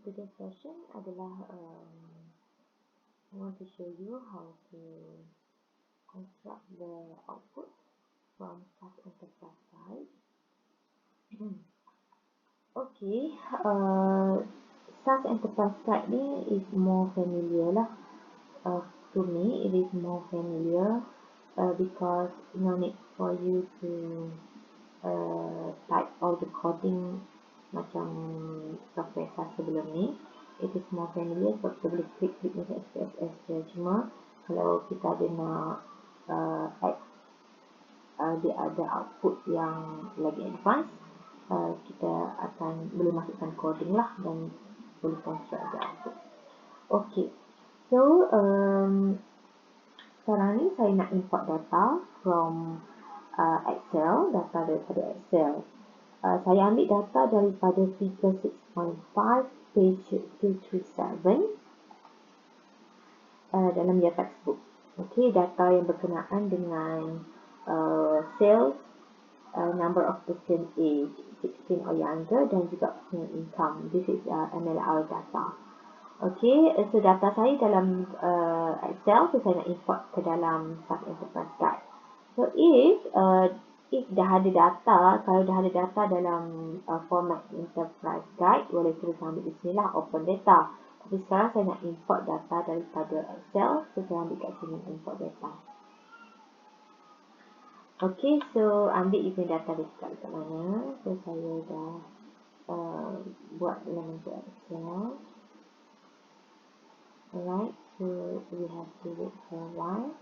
today's session adalah I want to show you how to construct the output from SAS Enterprise side. Okay, SAS Enterprise side ni is more familiar lah. To me, it is more familiar because no need for you to type all the coding macam software SAS sebelum ni. It is more familiar sebab kita boleh klik macam SPSS je. Cuma kalau kita ada nak add dia ada output yang lagi advance, kita akan boleh masukkan coding lah dan boleh construct the output. Okay, so sekarang ni saya nak import data from Excel, data daripada Excel. Saya ambil data daripada figure 6.5 page 237 dalam your textbook. Okay, data yang berkenaan dengan sales, number of person age 16 or younger, dan juga personal income. This is MLR data. Okay, so data saya dalam Excel, so saya nak import ke dalam SAS Enterprise Guide. So if dah ada data, kalau dah ada data dalam format Enterprise Guide, boleh terus ambil di sini lah, open data. Tapi sekarang saya nak import data daripada Excel, so saya ambil kat sini import data. Okay, so ambil you punya data dekat mana. So saya dah buat dalam bentuk Excel. Alright, so we have to wait for a while.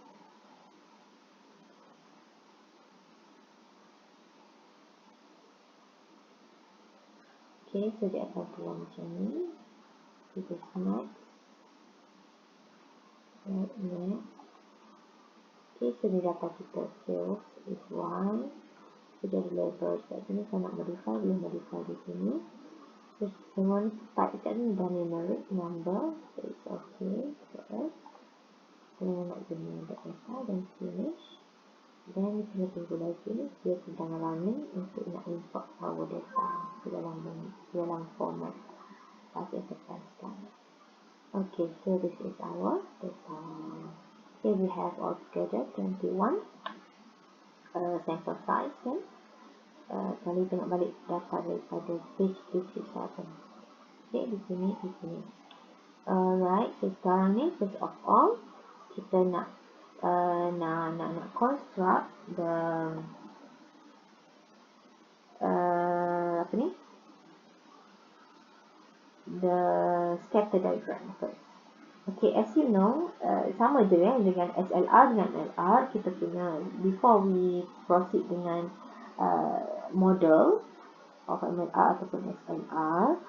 Okay, so dia akan keluar macam ni. Kita next. Next. Okay, so ni data kita sales is 1. So dia ada label kat sini. Saya nak modify, boleh modify di sini. So semua ni type kat sini dah numeric number. So it's okay. So kita nak guna data dan finish. Dan kita tunggu lagi ni, dia sedang running untuk nak import our data ke dalam format SAS Enterprise Guide. Okay, so this is our data. Okay, we have altogether 21 sample size kan. Kali tengok balik data daripada page 237. Okay, di sini. Alright, so sekarang ni first of all kita nak construct the the scatter diagram first. Okay, as you know, sama je dengan SLR dengan MLR, kita punya before we proceed dengan model of MLR ataupun SLR,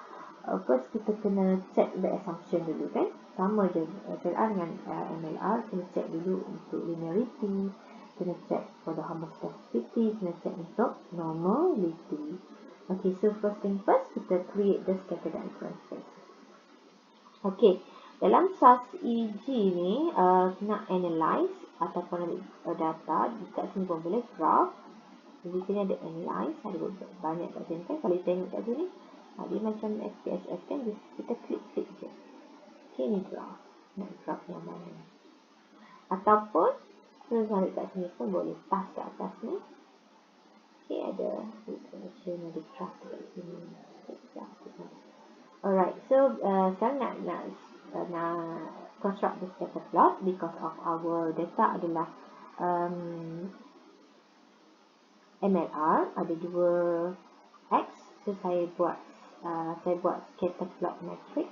first kita kena check the assumption dulu kan. Sama je SLR dengan MLR, kena check dulu untuk linearity, kena check for the homogeneity, kena check untuk normality. Okay, so first thing first, kita create the scatter diagram first. Okay, dalam SAS EG ni, nak analyze ataupun ambil data, dekat sini pun boleh graph. Di sini ada analyze, ada banyak kat sini kan. Kalau tengok kat sini, dia macam SPSS kan, kita klik je. Okay, ni graph. Nak graph yang mana. Ataupun, terus ambil kat sini pun boleh. Tas kat atas ni. Okay, ada regression, ada graph kat sini. Alright, so sekarang nak construct the scatter plot because of our data adalah MLR, ada 2 X. So saya buat scatter plot matrix.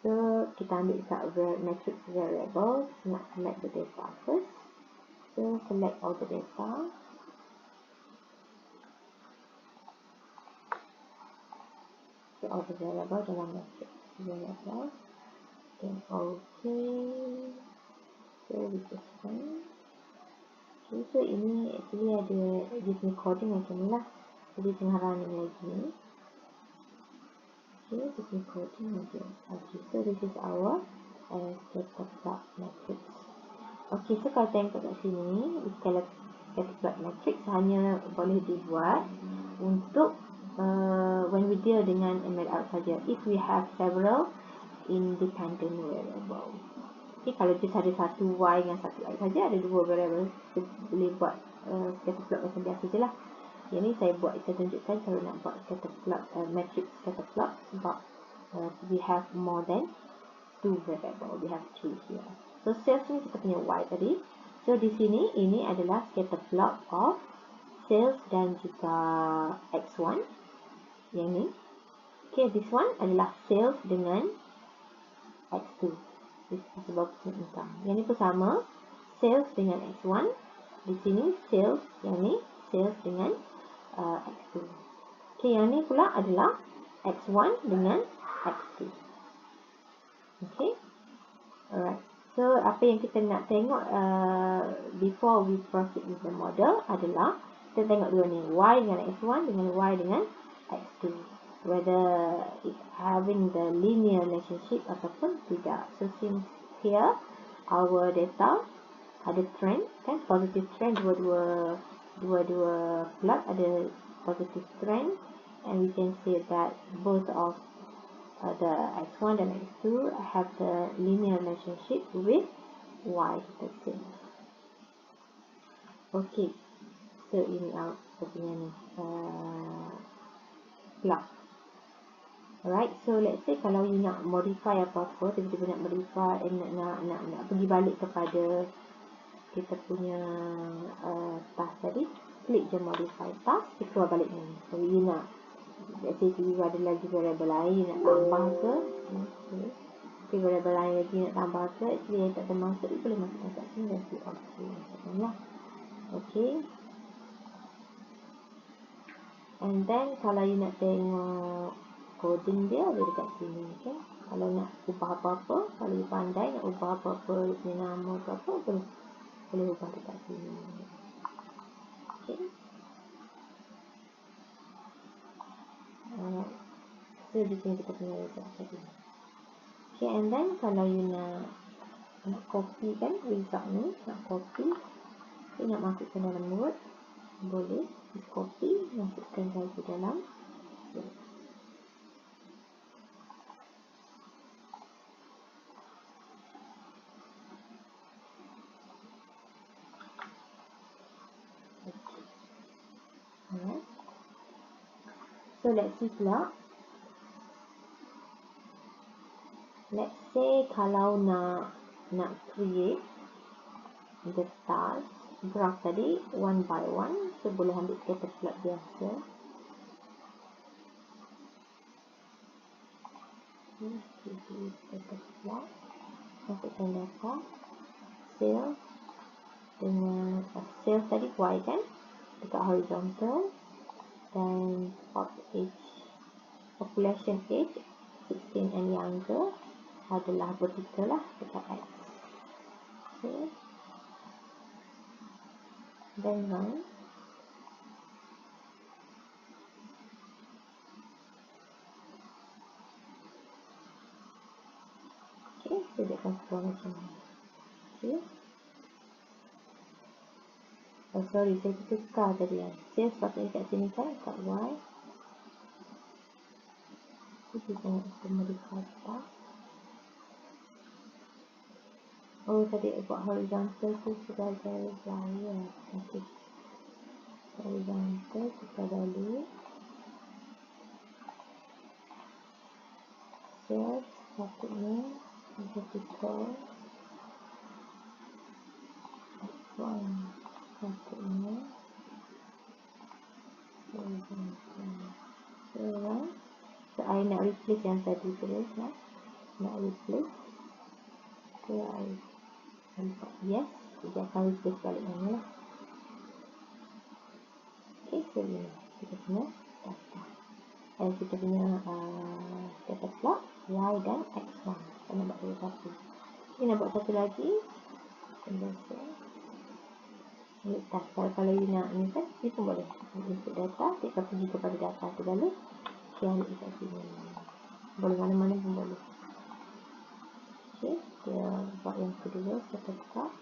So kita ambil kat matrix variable, nak select the data first. So select all the data. So all the variable dalam matrix variable. Then okay. So this is fine. Okay, so ini actually ada dia punya coding macam ni lah. Jadi tengah running lagi ni. Okay, this is coding aja. Okay, so this is our scatter plot matrix. Okay, so kalau tengok kat sini, scatter plot matrix hanya boleh dibuat untuk when we dia dengan MLR saja. If we have several independent variable. Okay, kalau just ada satu Y dengan satu X saja, ada dua variable, kita boleh buat scatter plot macam biasa je lah. Yang ni saya tunjukkan kalau nak buat scatter plot, matrix scatter plot, sebab we have more than two variable, we have three here. So sales ni kita punya Y tadi. So di sini ini adalah scatter plot of sales dan juga X1 yang ni. Okay, this one adalah sales dengan X2. Sebab income. Yang ni pun sama, sales dengan X1. Di sini sales, yang ni sales dengan X2. Okay, yang ni pula adalah X1 dengan X2. Okay, alright. So apa yang kita nak tengok before we proceed with the model adalah kita tengok dua ni, Y dengan X1 dengan Y dengan X2, whether it having the linear relationship ataupun tidak. So since here our data ada trend, kan, positive trend, dua plot ada positive trend, and we can see that both of the X1 dan X2 have the linear relationship with Y kita say. Okay, so ini punya ni plot. Alright, so let's say kalau you nak modify apa-apa, tiba-tiba nak modify, nak pergi balik kepada kita punya task tadi, klik je modify task, dia keluar balik ni. So you nak, let's say you ada lagi variable lain nak tambah ke, okay, variable lain lagi nak tambah ke, actually yang tak termasuk, you boleh masukkan kat sini dan klik OK lah. Okay, and then kalau you nak tengok coding dia ada dekat sini, okay? Kalau nak ubah apa-apa, kalau you pandai nak ubah apa-apa, dia nama apa-apa, boleh ubah dekat sini. Okay, alright. So di sini kita punya result tadi. Okay, and then kalau you nak copy kan result ni, nak copy, you nak masukkan dalam Word, boleh copy, masukkan saja dalam Word. Alright. So let's see pula. Let's say kalau nak create the stars graph tadi one by one, so boleh ambil scatter plot biasa. Scatter plot, masukkan data sales dengan sales tadi Y kan, dekat horizontal, dan population age 16 and younger adalah vertical lah dekat X. Okay, then run. Okay, so dia akan keluar macam ni. Okay, oh sorry, saya tukar tadi ya. Sales patutnya kat sini kan, kat Y. Kita tengok modify tak. Oh, tadi buat horizontal tu sebagai flyer. Okay, horizontal kita dulu. Sales patutnya vertical. Patutnya horizontal. So I nak replace yang tadi terus ya. Nak replace. So I yes, dia akan replace balik mana lah. Okay, so ini kita punya data. Dan kita punya data plot Y dan X1. Kita nak buat satu. Kita nak buat satu lagi. Conversion. Kalau you nak ni kan, ni pun boleh input data, dia akan pergi kepada data tu balik. Okay, ambil dekat sini. Boleh mana-mana pun boleh. Okay, dia buat yang kedua, kita buka.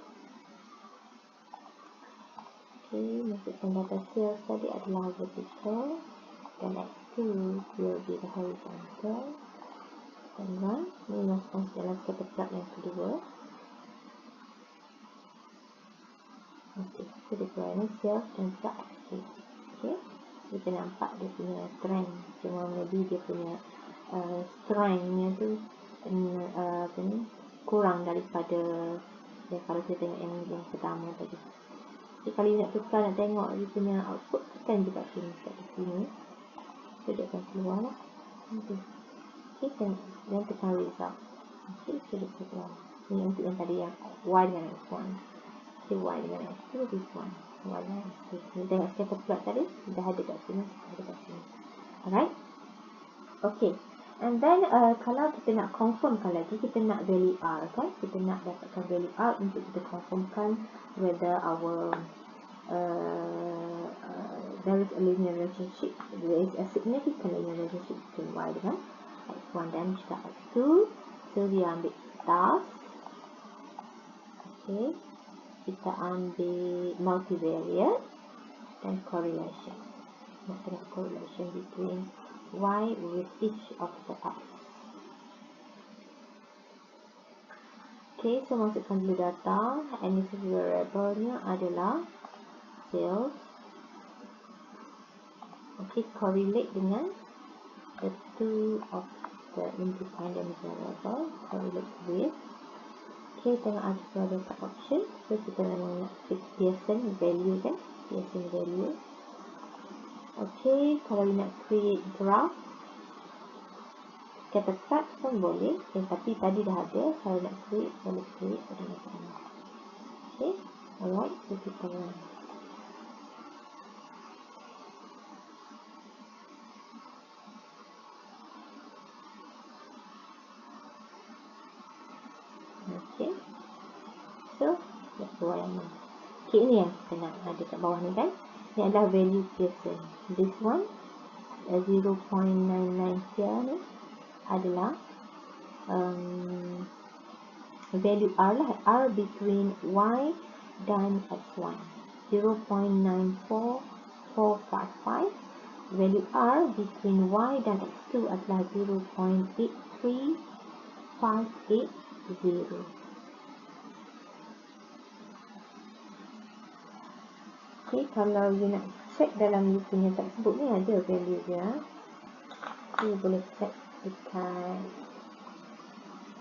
Okay, masukkan data sales tadi adalah vertical dan X2. 2 will be the horizontal. Dan 1, ini masukkan dalam scatter plot yang kedua. Okey, so dia keluar ni self dan juga axis. Okey, kita nampak dia punya trend, cuma maybe dia punya strength-nya tu apa ni, kurang daripada ya, kalau kita tengok yang pertama tadi. Jadi kalau nak tukar, nak tengok dia punya output, tekan juga sini, kat sini. So dia akan keluar lah. Okey, dan tekan result. Okey, so dia keluar. Ini untuk yang tadi yang Y dengan X1. Okay, Y dengan X2, this one. Y dengan X2. Kita tengok scatter plot tadi, dah ada kat sini, ada kat sini. Alright. Okay. And then, kalau kita nak confirmkan lagi, kita nak value R, kan? Kita nak dapatkan value R untuk kita confirmkan whether our there is a linear relationship, there is a significant linear relationship between Y dengan X1 dan juga X2. So, dia ambil task. Okay. Kita ambil multivariate dan correlation. Nak tengok correlation between Y with each of the X. Okay, so masukkan dulu data. And this variable-nya adalah sales. Okay, correlate dengan the two of the independent variable. Correlate with. Okay, tengok ada dekat option. So, kita nak fix Pearson value, kan? Pearson value. Okay, kalau nak create graph, scatter plot pun boleh. Tapi tadi dah ada. Kalau nak create, boleh create pada masa ini. Okay, alright. So, kita run. Okay. So, dah keluar yang ni. Okay, ini yang kita nak ada kat bawah ni, kan? Ini adalah value Pearson. This one, 0.99 here ni adalah value R lah. R between Y dan X1. 0.94455. Value R between Y dan X2 adalah 0.83580. Okay, kalau you nak check dalam you punya textbook ni ada value dia. You boleh check dekat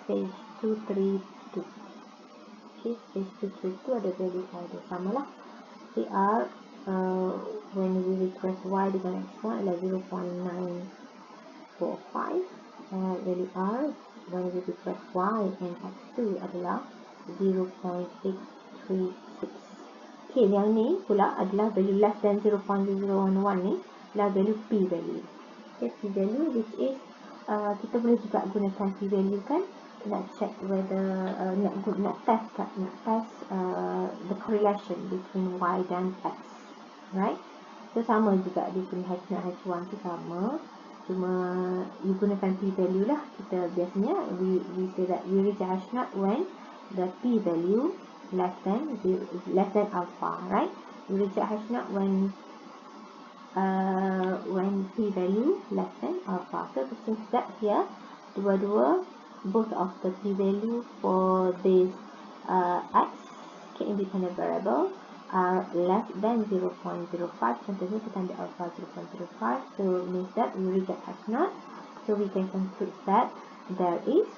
page 232. Okay, page 232 ada value R dia. Sama lah. Okay, R when we request Y dengan X1 adalah 0.945. Value R when we request Y and X2 adalah 0.836. Okay, yang ni pula adalah value less than 0.011 ni adalah value P value. Okay, P value which is kita boleh juga gunakan P value, kan? Nak check whether nak test the correlation between Y dan X, right? So sama juga di punya H0 H1 tu sama, cuma you gunakan P value lah. Kita biasanya we say that we reach H0 when the P value less than alpha, right? We reach H0 when P value less than alpha. So since that here, both of the P value for this X, independent variable, are less than 0.05. Contohnya kita ambil alpha 0.05. So means that we reject H0. So we can conclude that there is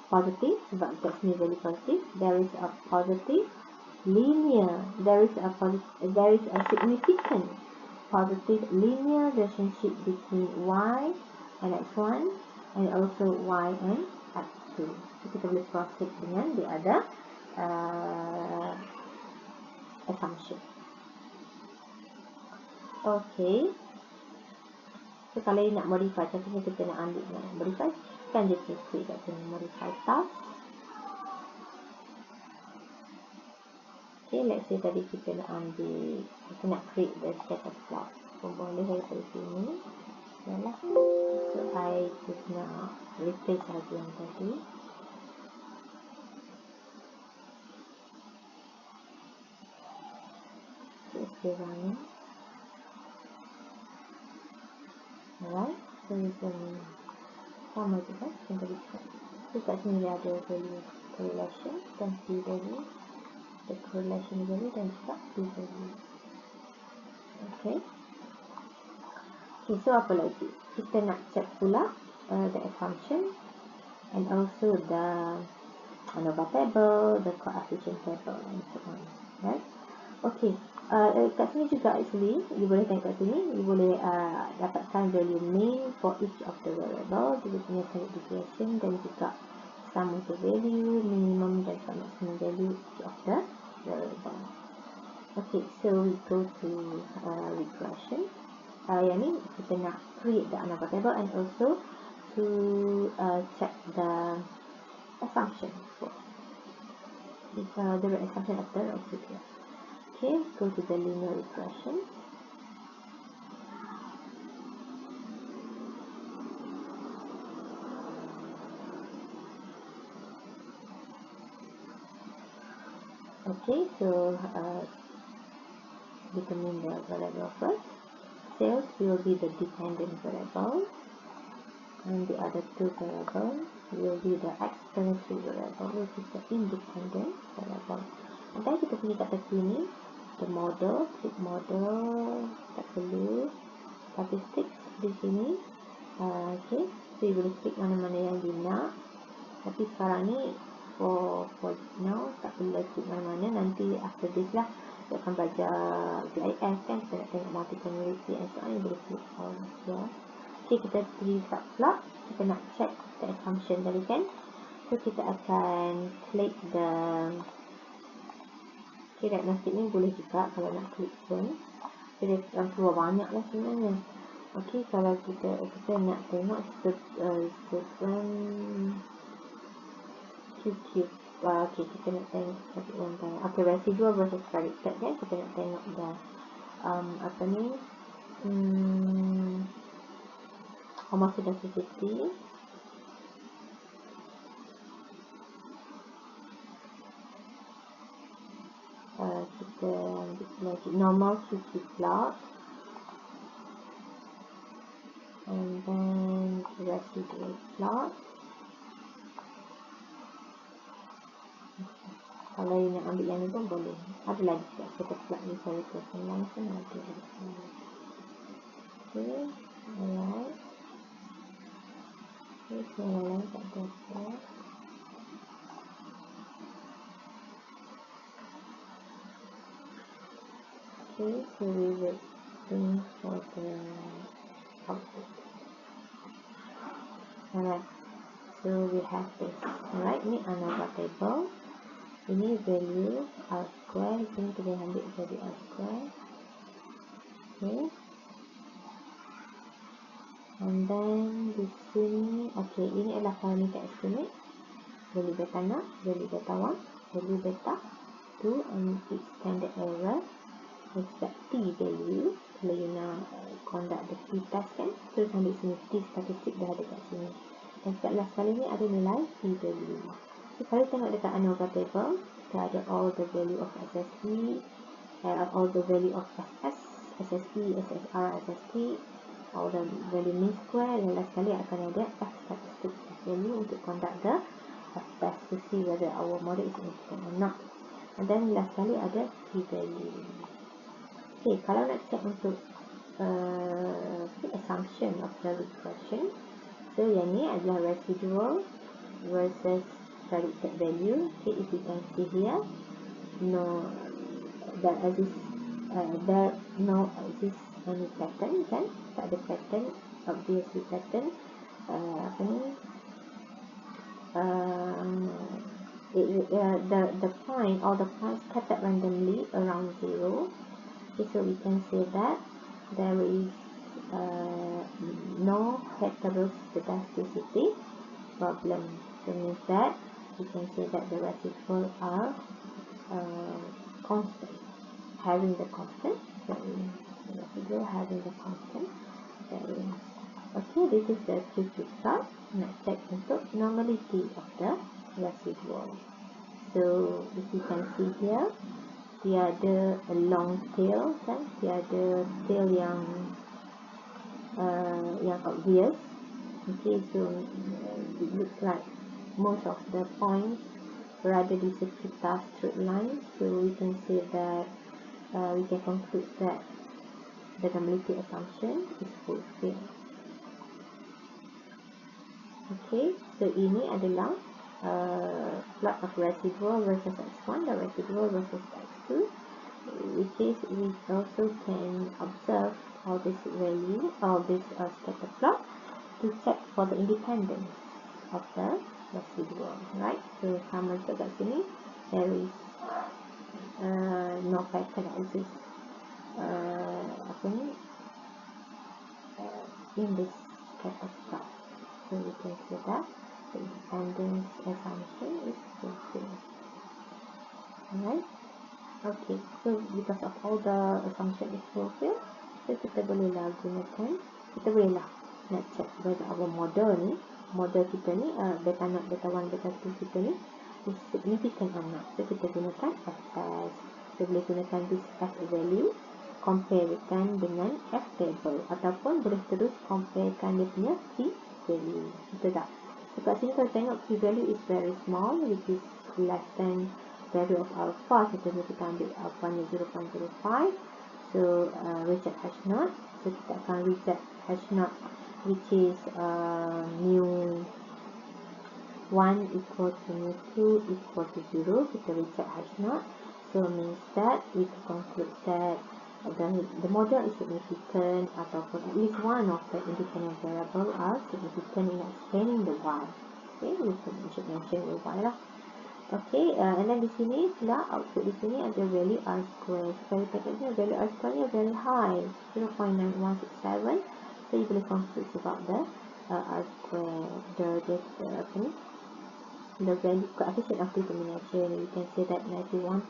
positive, sebab that's new value positive. There is a positive linear. There is a significant positive linear relationship between Y and X1 and also Y and X2. So kita boleh proceed dengan the other assumption. Okay. So kalau you nak modify, contohnya kita nak ambil nak modify, kan dia klik kat sini modify task. Okay, let's say tadi kita nak ambil, kita nak create the scatter plot. So boleh dari sini. Yalah. So I just nak replace lagi yang tadi. So it's running. Alright, so we can sama juga kita lihat. So kat sini dia ada value correlation dan p value, the correlation value dan juga p value. Okay. Okay, so apa lagi? Kita nak check pula the assumption and also the ANOVA table, the coefficient table and so on. Right? Okay. Kat sini juga actually, you boleh tengok kat sini, you boleh dapatkan value mean for each of the variable, dia punya standard deviation dan juga sum of the value, minimum dan maximum value each of the variable. Okay, so we go to regression. Yang ni kita nak create the ANOVA table and also to check the assumption for the assumption of the residual. Okay, go to the linear regression. Okay, so determine the variable first. Sales will be the dependent variable, and the other two variables will be the explanatory variable, which is the independent variable. And then kita punya kat sini the model, click model, tak perlu statistics di sini. Okay, so you boleh klik mana-mana yang you nak, tapi sekarang ni for now tak perlu klik mana-mana. Nanti after this lah kita akan belajar GIS kan, kita nak tengok multi-cumulativity and so on, you boleh klik all here. Okay, kita pergi kat plot, kita nak check the assumption tadi kan, so kita akan klik the okay, diagnostic ni boleh juga kalau nak klik pun, jadi akan keluar banyak lah sebenarnya. Okay, kalau kita nak tengok certain QQ, okay, kita nak tengok satu one time. Okay, residual versus predicted kan, kita nak tengok dah apa ni, homoscedasticity, kita ambil normal QQ plot, and then residual plot. Kalau you nak ambil yang ni pun boleh. Ada lagi kita plot ni saya personalize pun ada. Okay, alright. Okay, saya tak ada plot. Okay, so we will think for the output. Alright, so we have this. Alright, ni ANOVA table. Ini value R square. Sini kita ambil value R square. Okay. And then di sini, okay, ini adalah parameter estimate. Value beta 0, value beta 1, value beta 2, and its standard error. Except T value, kalau you nak conduct the T test kan, terus ambil sini T statistik dah ada kat sini. Dan kat last kali ni ada nilai T value. So, kalau tengok dekat ANOVA table, kita ada all the value of SSE, all the value of SS, SSE, SSR, SST, all the value mean square, dan last kali akan ada F statistic value untuk conduct the F test to see whether our model is significant or not. And then last kali ada T value. Okay, kalau nak check untuk assumption of the regression, so yang ni adalah residual versus predicted value. Okay, if you can see here, there exists any pattern kan, tak ada pattern, obviously pattern apa ni, the point, all the points scattered randomly around 0. Okay, so we can say that there is no heteroscedasticity problem. So means that we can say that the residuals are constant, having the constant variance. The residual having the constant variance. Okay, this is the QQ plot. Let's check untuk normality of the residual. So if you can see here, dia ada a long tail kan, dia ada tail yang yang obvious. Okay, so it looks like most of the points rather di sekitar straight line, so we can say that we can conclude that the numerator assumption is fulfilled. Okay, so ini adalah plot of residual versus x1 dan residual versus x2, which is we also can observe all this value, all this scatter plot to check for the independence of the residual, right? So sama juga kat sini, there is no pattern analysis in this scatter plot. So we can say that the independence assumption is fulfilled. Alright? Okay, so because of all the assumption is fulfilled, so kita bolehlah gunakan, kita bolehlah nak check whether our model kita ni, beta 0, beta 1, beta 2 kita ni is significant or not. So kita gunakan F-test. Kita boleh gunakan this F value, comparekan dengan F table, ataupun boleh terus comparekan dia punya P value. Betul tak? So kat sini kalau tengok P value is very small, which is less than value of alpha. Contohnya kita ambil alpha nya 0.05. So reject hash not. So kita akan reject hash not, which is mu 1 equal to mu 2 equal to 0. Kita reject hash not. So means that we can conclude that the model is significant, ataupun at least one of the independent variable are significant in explaining the y. Okay, we should mention the y lah. Okay, and then di sini pula output di sini ada value r square. Sekali tengoknya value r square nya very high, 0.9167. So you boleh conclude about the r square, the value coefficient of determination. You can say that 91.67%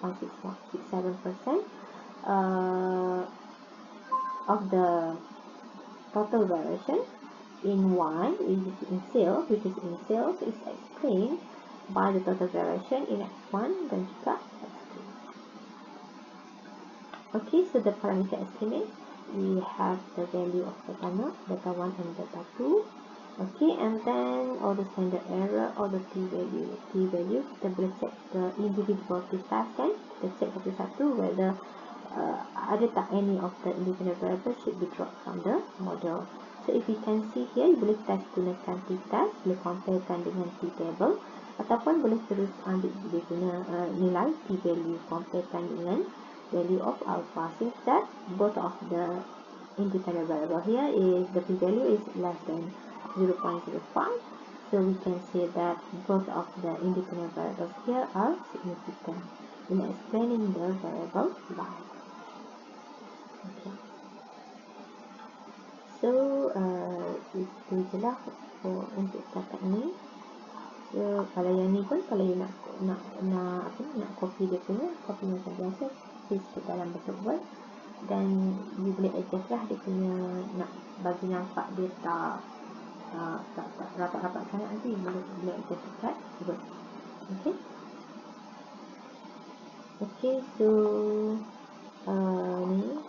of the total variation in y, which is in cells, is explained by the total variation in x1 dan juga x2. Okay, so the parameter estimate, we have the value of beta 0, beta 1 and beta 2. Okay, and then all the standard error, all the t value, kita boleh check the individual t-test kan. Kita check satu-satu whether ada tak any of the independent variables should be dropped from the model. So if you can see here, you boleh test gunakan t-test, boleh comparekan dengan t-table, ataupun boleh terus ambil dia guna nilai t-value, comparekan dengan value of alpha, since that both of the independent variable here is the p-value is less than 0.05. So we can say that both of the independent variables here are significant in explaining the variable y. Okay. So itu je lah untuk setakat ni. So kalau yang ni pun, kalau you nak copy dia punya, copy macam biasa, paste ke dalam bentuk Word, dan you boleh adjust lah dia punya, nak bagi nampak dia tak rapat-rapat sangat, nanti boleh adjust dekat Word. Okay, so ni